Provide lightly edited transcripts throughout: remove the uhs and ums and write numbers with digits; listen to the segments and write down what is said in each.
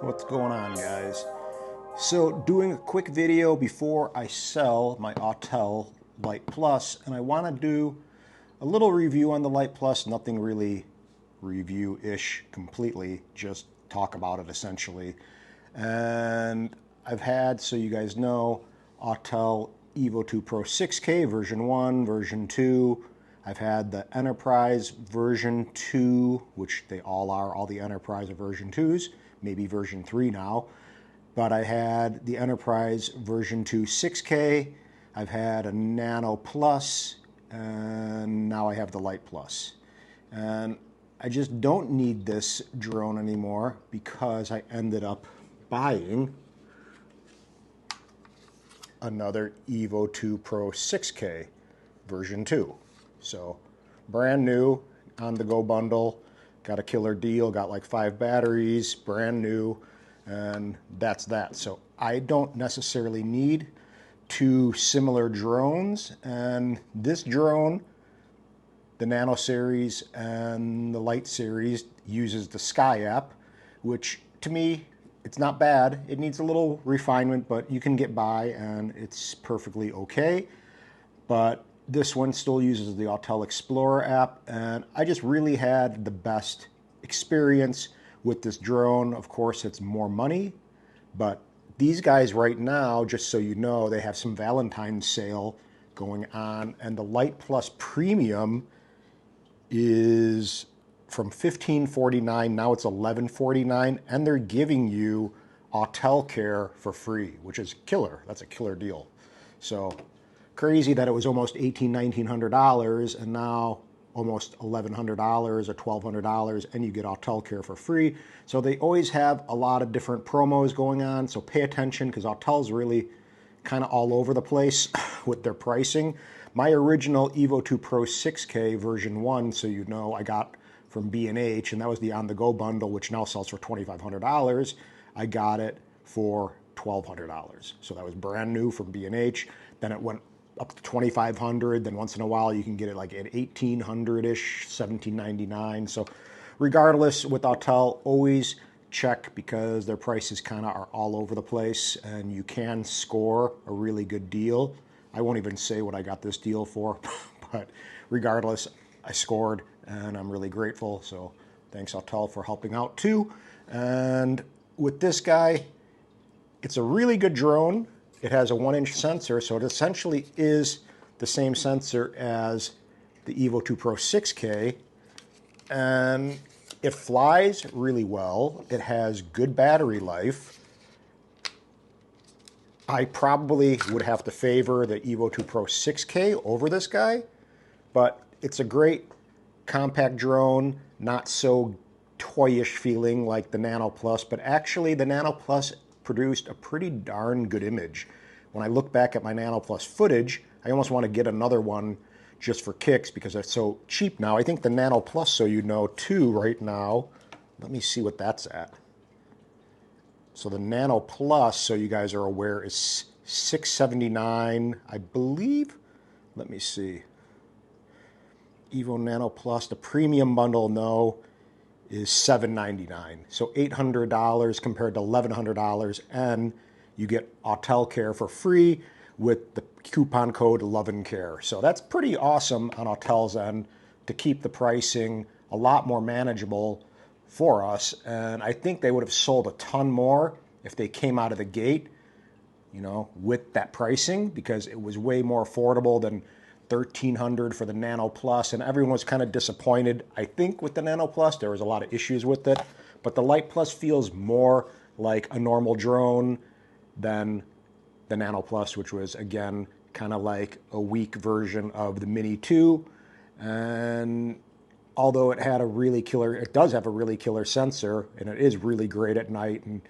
What's going on, guys? So doing a quick video before I sell my Autel Lite Plus, and I want to do a little review on the Lite Plus, nothing really review-ish completely, just talk about it essentially. And I've had, so you guys know, Autel Evo 2 Pro 6K version 1, version 2. I've had the Enterprise version 2, which they all are, all the Enterprise are version 2s, maybe version 3 now. But I had the Enterprise version 2 6K, I've had a Nano Plus, and now I have the Lite Plus. And I just don't need this drone anymore because I ended up buying another Evo 2 Pro 6K version 2. So brand new, on the go bundle, got a killer deal, got like 5 batteries, brand new, and that's that. So I don't necessarily need 2 similar drones, and this drone, the Nano series and the Lite series, uses the Sky app, which to me, it's not bad. It needs a little refinement, but you can get by and it's perfectly okay. But this one still uses the Autel Explorer app, and I just really had the best experience with this drone. Of course, it's more money, but these guys right now, just so you know, they have some Valentine's sale going on, and the Lite Plus Premium is from $15.49, now it's $11.49, and they're giving you Autel Care for free, which is killer. That's a killer deal. So crazy that it was almost $1,900, and now almost $1,100 or $1,200, and you get Autel Care for free. So they always have a lot of different promos going on, so pay attention because Autel's really kind of all over the place with their pricing. My original Evo 2 Pro 6K version 1, so you know, I got from B&H, and that was the on-the-go bundle, which now sells for $2,500. I got it for $1,200. So that was brand new from B&H. Then it went up to $2,500. Then once in a while you can get it like at $1,800-ish, $1,799. So regardless, with Autel, always check because their prices kind of are all over the place, and you can score a really good deal. I won't even say what I got this deal for, but regardless, I scored and I'm really grateful. So thanks Autel for helping out too. And with this guy, it's a really good drone. It has a 1-inch sensor, so it essentially is the same sensor as the Evo 2 Pro 6K, and it flies really well. It has good battery life. I probably would have to favor the Evo 2 Pro 6K over this guy, but it's a great compact drone, not so toyish feeling like the Nano Plus, but actually the Nano Plus produced a pretty darn good image. When I look back at my Nano Plus footage, I almost want to get another one just for kicks because it's so cheap now. I think the Nano Plus, so you know, too, right now, let me see what that's at. So the Nano Plus, so you guys are aware, is $679, I believe. Let me see. Evo Nano Plus, the premium bundle, no, is $799. So $800 compared to $1,100, and you get Autel Care for free with the coupon code LOVENCARE. So that's pretty awesome on Autel's end to keep the pricing a lot more manageable for us. And I think they would have sold a ton more if they came out of the gate, you know, with that pricing, because it was way more affordable than $1,300 for the Nano Plus, and everyone was kind of disappointed. I think with the Nano Plus, there was a lot of issues with it, but the Lite Plus feels more like a normal drone than the Nano Plus, which was, again, kind of like a weak version of the Mini 2. And although it had a really killer, it does have a really killer sensor, and it is really great at night and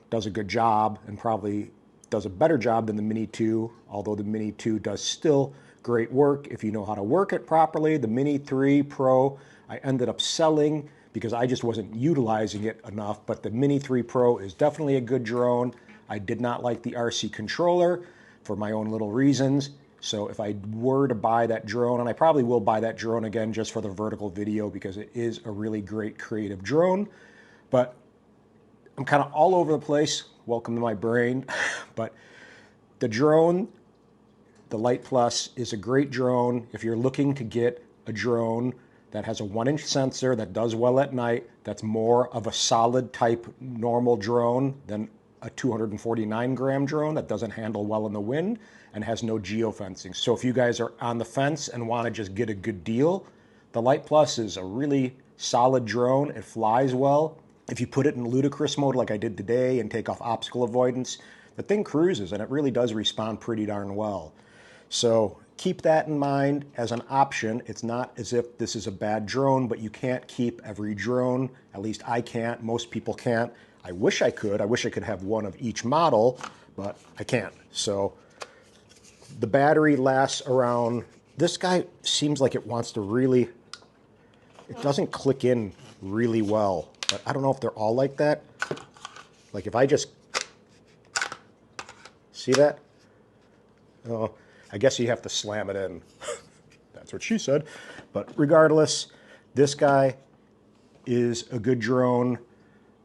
does a good job, and probably does a better job than the Mini 2, although the Mini 2 does still great work if you know how to work it properly. The Mini 3 Pro, I ended up selling because I just wasn't utilizing it enough, but the Mini 3 Pro is definitely a good drone. I did not like the RC controller for my own little reasons. So if I were to buy that drone, and I probably will buy that drone again just for the vertical video because it is a really great creative drone, but I'm kind of all over the place. Welcome to my brain. But the drone, the Lite Plus, is a great drone if you're looking to get a drone that has a 1-inch sensor that does well at night, that's more of a solid type normal drone than a 249-gram drone that doesn't handle well in the wind and has no geofencing. So if you guys are on the fence and want to just get a good deal, the Lite Plus is a really solid drone. It flies well. If you put it in ludicrous mode like I did today and take off obstacle avoidance, the thing cruises and it really does respond pretty darn well. So keep that in mind as an option. It's not as if this is a bad drone, but you can't keep every drone. At least I can't. Most people can't. I wish I could. I wish I could have one of each model, but I can't. So the battery lasts around, this guy seems like it wants to really, it doesn't click in really well. But I don't know if they're all like that. Like if I just, see that? Oh, I guess you have to slam it in. That's what she said. But regardless, this guy is a good drone.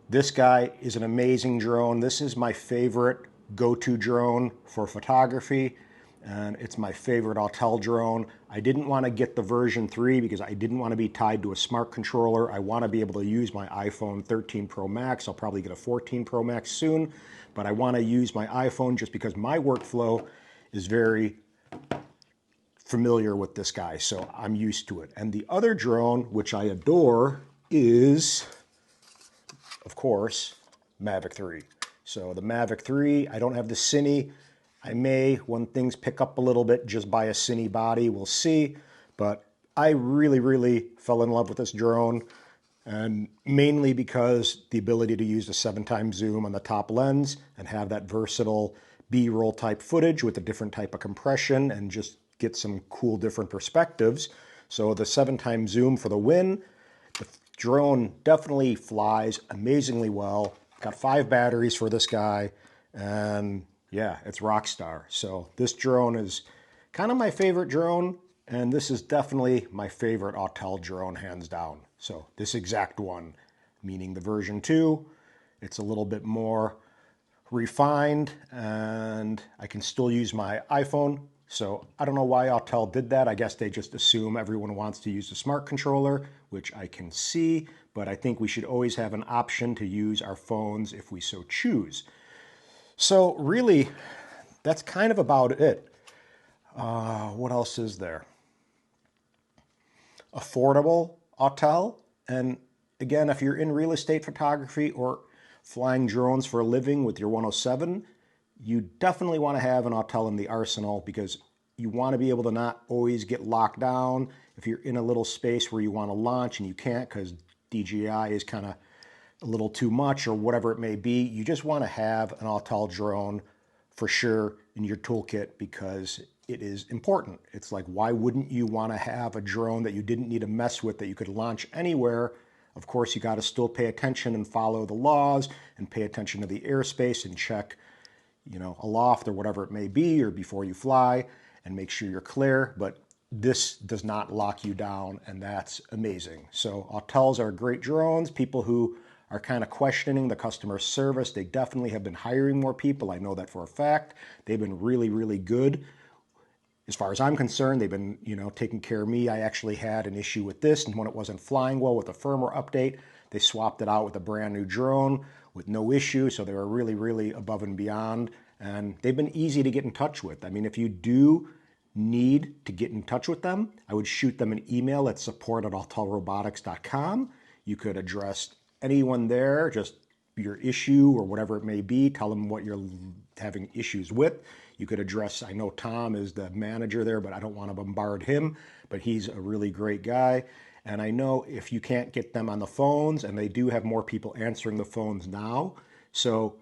This guy is an amazing drone. This is my favorite go-to drone for photography, and it's my favorite Autel drone. I didn't want to get the version 3 because I didn't want to be tied to a smart controller. I want to be able to use my iPhone 13 Pro Max. I'll probably get a 14 Pro Max soon, but I want to use my iPhone just because my workflow is very familiar with this guy, so I'm used to it. And the other drone, which I adore, is, of course, Mavic 3. So the Mavic 3, I don't have the Cine. I may, when things pick up a little bit, just buy a Cine body. We'll see. But I really, really fell in love with this drone, and mainly because the ability to use a 7x zoom on the top lens and have that versatile B-roll type footage with a different type of compression and just get some cool different perspectives. So the 7x zoom for the win. The drone definitely flies amazingly well. Got 5 batteries for this guy, and yeah, it's rock star. So this drone is kind of my favorite drone, and this is definitely my favorite Autel drone, hands down. So this exact one, meaning the version 2, it's a little bit more refined, and I can still use my iPhone. So I don't know why Autel did that. I guess they just assume everyone wants to use the smart controller, which I can see, but I think we should always have an option to use our phones if we so choose. So really, that's kind of about it. What else is there? Affordable Autel. And again, if you're in real estate photography or flying drones for a living with your 107, you definitely want to have an Autel in the arsenal because you want to be able to not always get locked down. If you're in a little space where you want to launch and you can't because DJI is kind of a little too much or whatever it may be, you just want to have an Autel drone for sure in your toolkit because it is important. It's like, why wouldn't you want to have a drone that you didn't need to mess with, that you could launch anywhere? Of course, you got to still pay attention and follow the laws and pay attention to the airspace and check, aloft or whatever it may be, or before you fly, and make sure you're clear. But this does not lock you down, and that's amazing. So Autels are great drones. People who are kind of questioning the customer service, they definitely have been hiring more people. I know that for a fact. They've been really, really good. As far as I'm concerned, they've been, taking care of me. I actually had an issue with this, and when it wasn't flying well with a firmware update, they swapped it out with a brand new drone with no issue. So they were really, really above and beyond, and they've been easy to get in touch with. I mean, if you do need to get in touch with them, I would shoot them an email at support@autelrobotics.com. You could address anyone there, just your issue or whatever it may be. Tell them what you're having issues with. You could address, I know Tom is the manager there, but I don't want to bombard him, but he's a really great guy. And I know if you can't get them on the phones, and they do have more people answering the phones now, so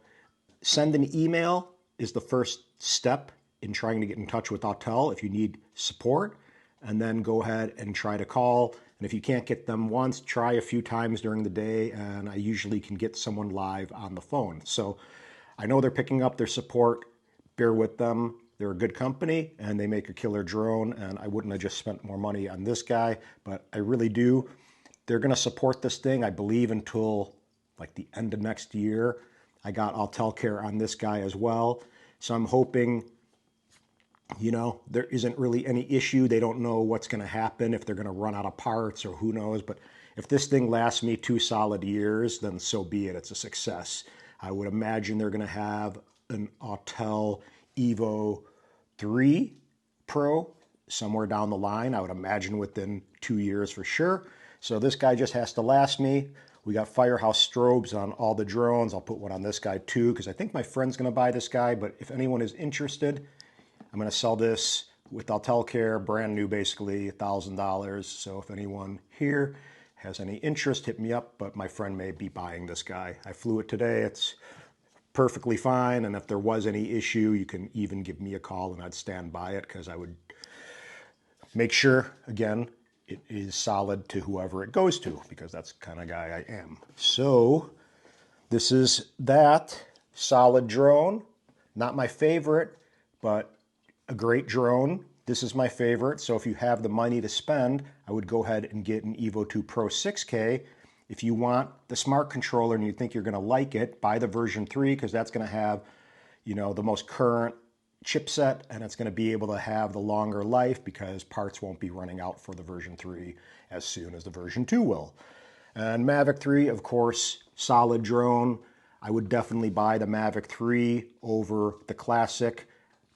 send an email is the first step in trying to get in touch with Autel if you need support, and then go ahead and try to call. And if you can't get them once, try a few times during the day, and I usually can get someone live on the phone. So I know they're picking up their support. Bear with them. They're a good company, and they make a killer drone, and I wouldn't have just spent more money on this guy, but I really do. They're going to support this thing, I believe, until like the end of next year. I got Autel Care on this guy as well. So I'm hoping, you know, there isn't really any issue. They don't know what's going to happen, if they're going to run out of parts or who knows. But if this thing lasts me 2 solid years, then so be it. It's a success. I would imagine they're going to have an Autel Evo 3 Pro somewhere down the line. I would imagine within 2 years for sure. So this guy just has to last me. We got Firehouse strobes on all the drones. I'll put one on this guy too, because I think my friend's going to buy this guy. But if anyone is interested, I'm going to sell this with Autel Care, brand new, basically $1,000. So if anyone here has any interest, hit me up. But my friend may be buying this guy. I flew it today. It's perfectly fine. And if there was any issue, you can even give me a call and I'd stand by it, because I would make sure, again, it is solid to whoever it goes to, because that's the kind of guy I am. So this is that solid drone. Not my favorite, but a great drone. This is my favorite. So if you have the money to spend, I would go ahead and get an Evo 2 Pro 6K. If you want the smart controller and you think you're going to like it, buy the version 3, because that's going to have, you know, the most current chipset, and it's going to be able to have the longer life, because parts won't be running out for the version 3 as soon as the version 2 will. And Mavic 3, of course, solid drone. I would definitely buy the Mavic 3 over the Classic.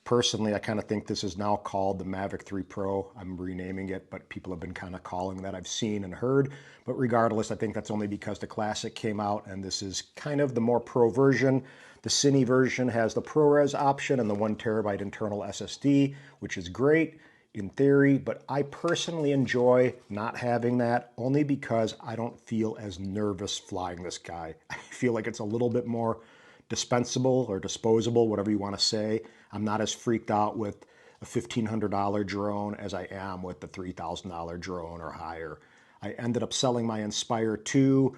Personally, I kind of think this is now called the Mavic 3 Pro. I'm renaming it, but people have been kind of calling that, I've seen and heard. But regardless, I think that's only because the Classic came out, and this is kind of the more pro version. The Cine version has the ProRes option and the 1 terabyte internal SSD, which is great in theory, but I personally enjoy not having that, only because I don't feel as nervous flying this guy. I feel like it's a little bit more dispensable or disposable, whatever you want to say. I'm not as freaked out with a $1,500 drone as I am with the $3,000 drone or higher. I ended up selling my Inspire 2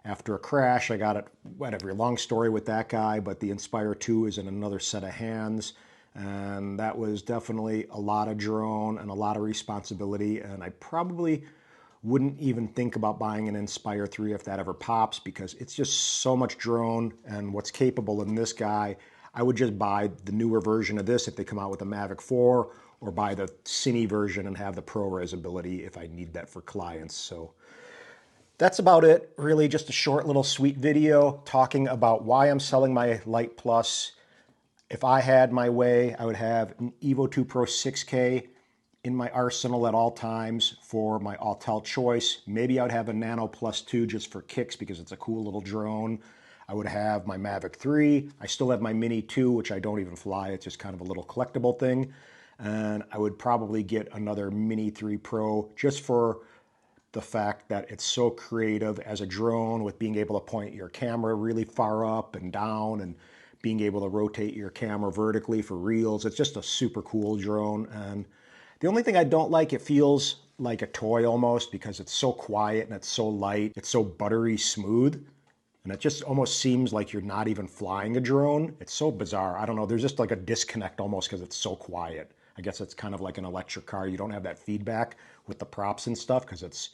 after a crash. I got it, whatever, long story with that guy, but the Inspire 2 is in another set of hands. And that was definitely a lot of drone and a lot of responsibility. And I probably wouldn't even think about buying an Inspire 3 if that ever pops, because it's just so much drone and what's capable in this guy. I would just buy the newer version of this if they come out with a Mavic 4, or buy the Cine version and have the ProRes ability if I need that for clients. So that's about it. Really just a short little sweet video talking about why I'm selling my Lite Plus. If I had my way, I would have an Evo 2 Pro 6K in my arsenal at all times for my Autel choice. Maybe I would have a Nano Plus 2 just for kicks, because it's a cool little drone. I would have my Mavic 3. I still have my Mini 2, which I don't even fly. It's just kind of a little collectible thing. And I would probably get another Mini 3 Pro just for the fact that it's so creative as a drone, with being able to point your camera really far up and down, and being able to rotate your camera vertically for reels. It's just a super cool drone. And the only thing I don't like, it feels like a toy almost, because it's so quiet and it's so light. It's so buttery smooth. And it just almost seems like you're not even flying a drone. It's so bizarre. I don't know. There's just like a disconnect almost, because it's so quiet. I guess it's kind of like an electric car. You don't have that feedback with the props and stuff because it's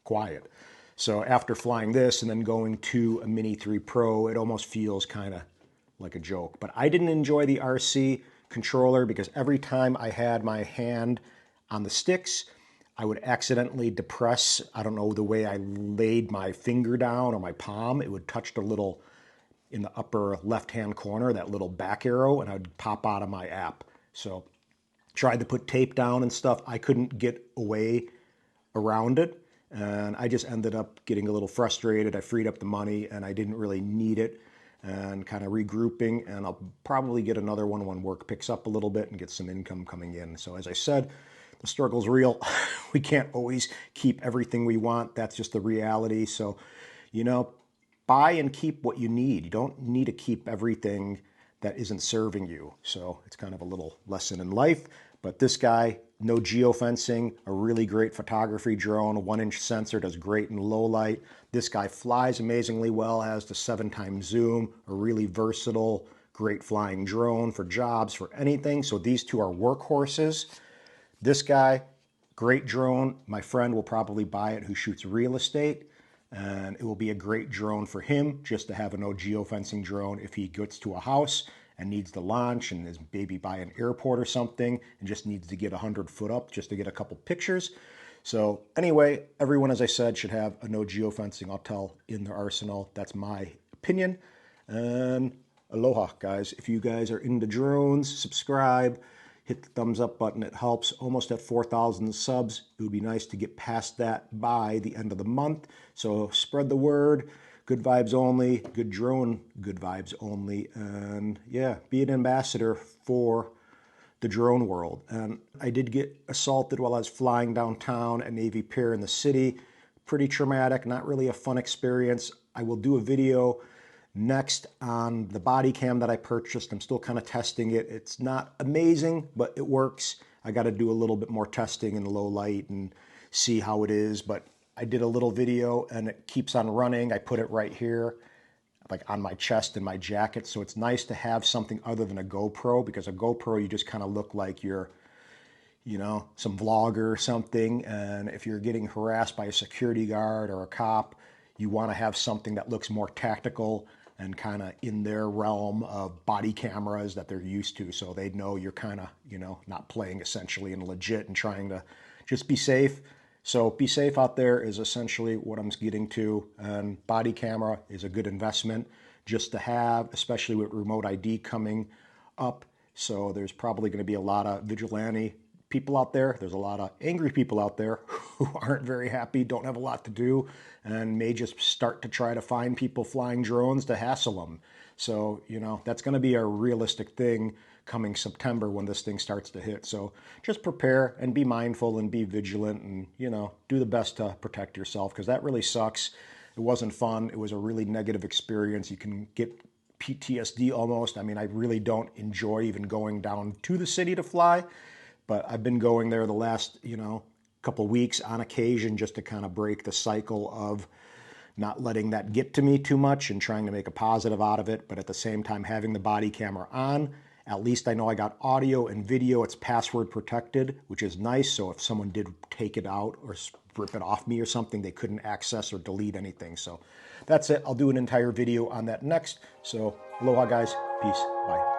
quiet. So after flying this and then going to a Mini 3 Pro, it almost feels kind of like a joke. But I didn't enjoy the RC controller, because every time I had my hand on the sticks, I would accidentally depress, I don't know, the way I laid my finger down or my palm, it would touch the little, in the upper left-hand corner, that little back arrow, and I would pop out of my app. So tried to put tape down and stuff. I couldn't get away around it, and I just ended up getting a little frustrated. I freed up the money, and I didn't really need it, and kind of regrouping, and I'll probably get another one when work picks up a little bit and get some income coming in. So as I said, the struggle's real. We can't always keep everything we want. That's just the reality. So, you know, buy and keep what you need. You don't need to keep everything that isn't serving you. So it's kind of a little lesson in life. But this guy, no geofencing, a really great photography drone, a 1-inch sensor, does great in low light. This guy flies amazingly well, has the 7x zoom, a really versatile, great flying drone for jobs, for anything. So these two are workhorses. This guy, great drone. My friend will probably buy it, who shoots real estate. and it will be a great drone for him just to have a no geofencing drone if he gets to a house and needs to launch and is maybe by an airport or something and just needs to get 100 foot up just to get a couple pictures. So anyway, everyone, as I said, should have a no geofencing Autel in their arsenal. That's my opinion. And aloha, guys. If you guys are into drones, subscribe, hit the thumbs up button. It helps. Almost at 4,000 subs. It would be nice to get past that by the end of the month. So spread the word. Good vibes only. Good drone, good vibes only. And yeah, be an ambassador for the drone world. And I did get assaulted while I was flying downtown at Navy Pier in the city. Pretty traumatic, not really a fun experience. I will do a video next on the body cam that I purchased. I'm still kind of testing it. It's not amazing, but it works. I got to do a little bit more testing in low light and see how it is. But I did a little video and it keeps on running. I put it right here, like on my chest in my jacket. So it's nice to have something other than a GoPro, because a GoPro, you just kind of look like you're, you know, some vlogger or something. And if you're getting harassed by a security guard or a cop, you want to have something that looks more tactical and kind of in their realm of body cameras that they're used to. So they know you're kind of, you know, not playing essentially and legit and trying to just be safe. So be safe out there is essentially what I'm getting to. And body camera is a good investment just to have, especially with remote ID coming up. So there's probably going to be a lot of vigilante people out there. There's a lot of angry people out there who aren't very happy, don't have a lot to do, and may just start to try to find people flying drones to hassle them. So, you know, that's going to be a realistic thing coming September when this thing starts to hit. So just prepare and be mindful and be vigilant and, you know, do the best to protect yourself, because that really sucks. It wasn't fun. It was a really negative experience. You can get PTSD almost. I mean, I really don't enjoy even going down to the city to fly, but I've been going there the last, you know, couple weeks on occasion just to kind of break the cycle of not letting that get to me too much and trying to make a positive out of it. But at the same time, having the body camera on, at least I know I got audio and video. It's password protected, which is nice. So if someone did take it out or rip it off me or something, they couldn't access or delete anything. So that's it. I'll do an entire video on that next. So aloha, guys. Peace. Bye.